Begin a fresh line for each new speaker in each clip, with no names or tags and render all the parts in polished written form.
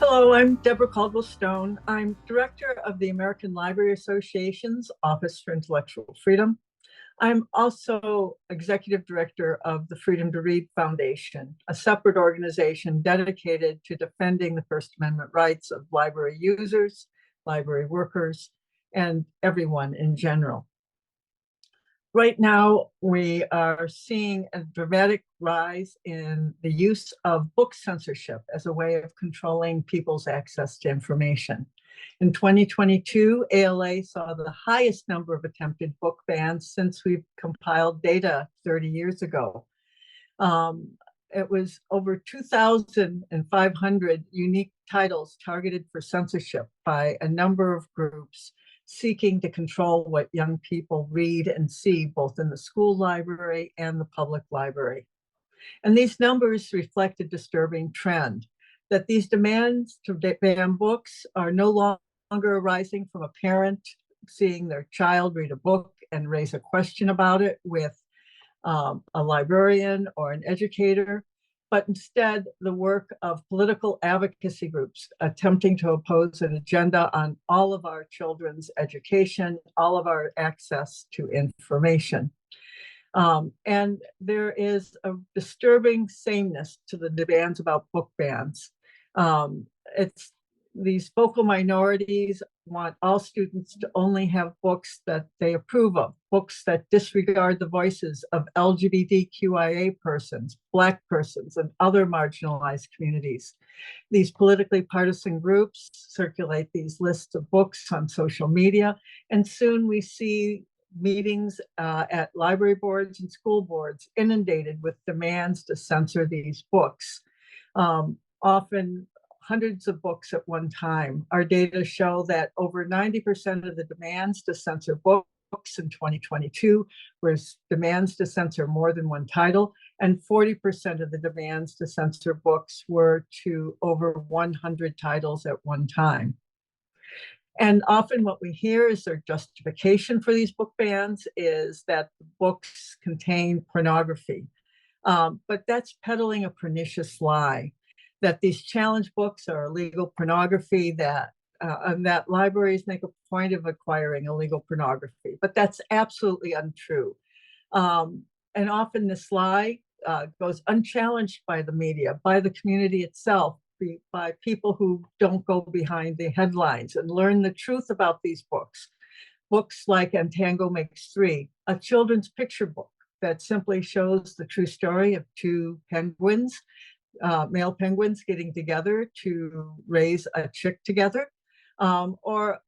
Hello, I'm Deborah Caldwell-Stone. I'm director of the American Library Association's Office for Intellectual Freedom. I'm also executive director of the Freedom to Read Foundation, a separate organization dedicated to defending the First Amendment rights of library users, library workers, and everyone in general. Right now, we are seeing a dramatic rise in the use of book censorship as a way of controlling people's access to information. In 2022, ALA saw the highest number of attempted book bans since we've compiled data 30 years ago. It was over 2,500 unique titles targeted for censorship by a number of groups seeking to control what young people read and see, both in the school library and the public library. And these numbers reflect a disturbing trend, that these demands to ban books are no longer arising from a parent seeing their child read a book and raise a question about it with a librarian or an educator, but instead the work of political advocacy groups attempting to oppose an agenda on all of our children's education, all of our access to information. And there is a disturbing sameness to the demands about book bans. These vocal minorities want all students to only have books that they approve of, books that disregard the voices of LGBTQIA persons, Black persons, and other marginalized communities. These politically partisan groups circulate these lists of books on social media, and soon we see meetings at library boards and school boards inundated with demands to censor these books. Often hundreds of books at one time. Our data show that over 90% of the demands to censor books in 2022 were demands to censor more than one title, and 40% of the demands to censor books were to over 100 titles at one time. And often what we hear is their justification for these book bans is that the books contain pornography. But that's peddling a pernicious lie, that these challenge books are illegal pornography, and that libraries make a point of acquiring illegal pornography. But that's absolutely untrue. And often this lie goes unchallenged by the media, by the community itself, by people who don't go behind the headlines and learn the truth about these books. Books like And Tango Makes Three, a children's picture book that simply shows the true story of two penguins, male penguins getting together to raise a chick together, or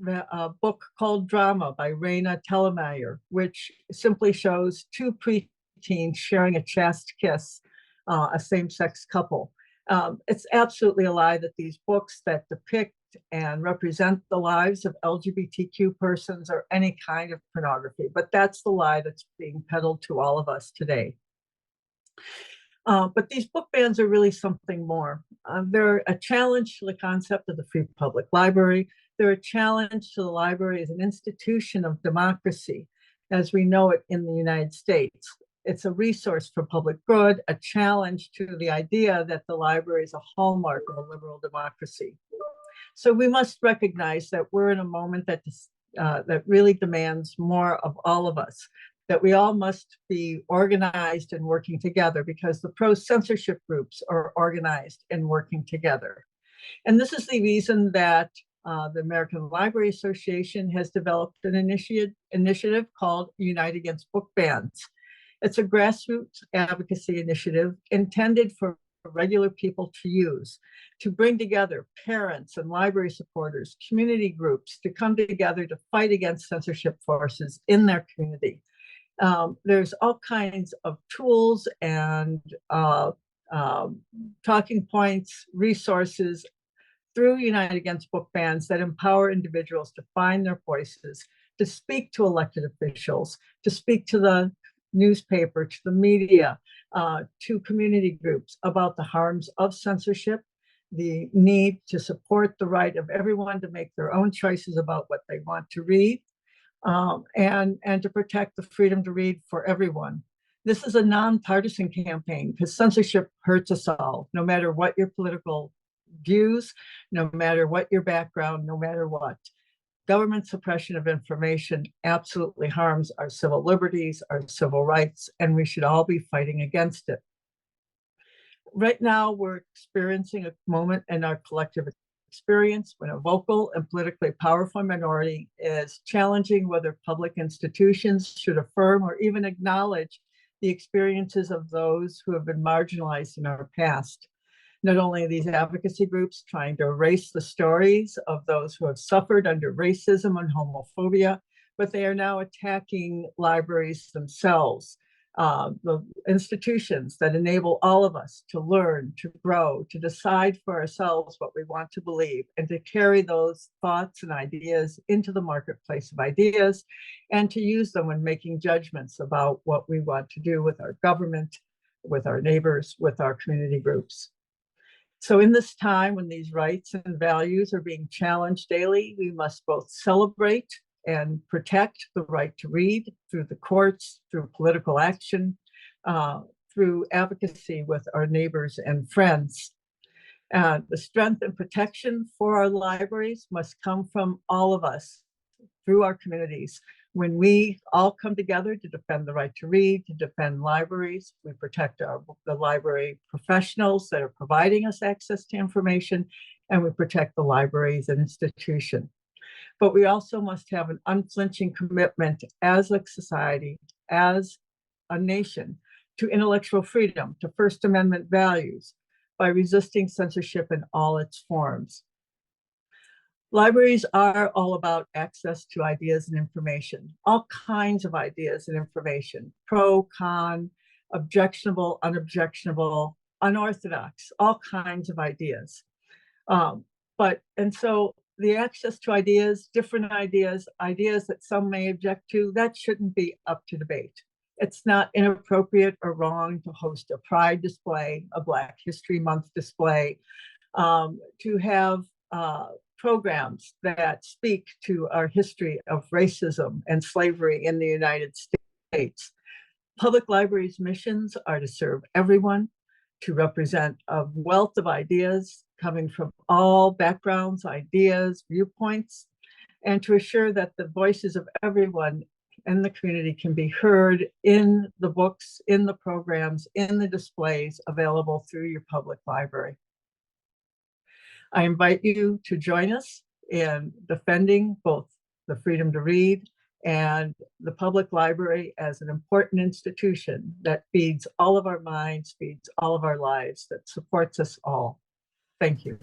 a book called Drama by Raina Tellemeier, which simply shows two preteens sharing a chaste kiss, a same-sex couple. It's absolutely a lie that these books that depict and represent the lives of LGBTQ persons are any kind of pornography, but that's the lie that's being peddled to all of us today. But these book bans are really something more. They're a challenge to the concept of the free public library. They're a challenge to the library as an institution of democracy, as we know it in the United States. It's a resource for public good, a challenge to the idea that the library is a hallmark of a liberal democracy. So we must recognize that we're in a moment that really demands more of all of us, that we all must be organized and working together, because the pro-censorship groups are organized and working together. And this is the reason that the American Library Association has developed an initiative called Unite Against Book Bans. It's a grassroots advocacy initiative intended for regular people to use, to bring together parents and library supporters, community groups, to come together to fight against censorship forces in their community. There's all kinds of tools and talking points, resources through Unite Against Book Bans that empower individuals to find their voices, to speak to elected officials, to speak to the newspaper, to the media, to community groups about the harms of censorship, the need to support the right of everyone to make their own choices about what they want to read, and to protect the freedom to read for everyone. This is a nonpartisan campaign because censorship hurts us all, no matter what your political views, no matter what your background, no matter what. Government suppression of information absolutely harms our civil liberties, our civil rights, and we should all be fighting against it. Right now, we're experiencing a moment in our collective experience when a vocal and politically powerful minority is challenging whether public institutions should affirm or even acknowledge the experiences of those who have been marginalized in our past. Not only are these advocacy groups trying to erase the stories of those who have suffered under racism and homophobia, but they are now attacking libraries themselves, the institutions that enable all of us to learn, to grow, to decide for ourselves what we want to believe, and to carry those thoughts and ideas into the marketplace of ideas, and to use them when making judgments about what we want to do with our government, with our neighbors, with our community groups. So in this time when these rights and values are being challenged daily, we must both celebrate and protect the right to read through the courts, through political action, through advocacy with our neighbors and friends. The strength and protection for our libraries must come from all of us through our communities. When we all come together to defend the right to read, to defend libraries, we protect the library professionals that are providing us access to information, and we protect the library as an institution. But we also must have an unflinching commitment as a society, as a nation, to intellectual freedom, to First Amendment values, by resisting censorship in all its forms. Libraries are all about access to ideas and information, all kinds of ideas and information, pro, con, objectionable, unobjectionable, unorthodox, all kinds of ideas. And so the access to ideas, different ideas, ideas that some may object to, that shouldn't be up to debate. It's not inappropriate or wrong to host a Pride display, a Black History Month display, to have programs that speak to our history of racism and slavery in the United States. Public libraries' missions are to serve everyone, to represent a wealth of ideas coming from all backgrounds, ideas, viewpoints, and to assure that the voices of everyone in the community can be heard in the books, in the programs, in the displays available through your public library. I invite you to join us in defending both the freedom to read and the public library as an important institution that feeds all of our minds, feeds all of our lives, that supports us all. Thank you.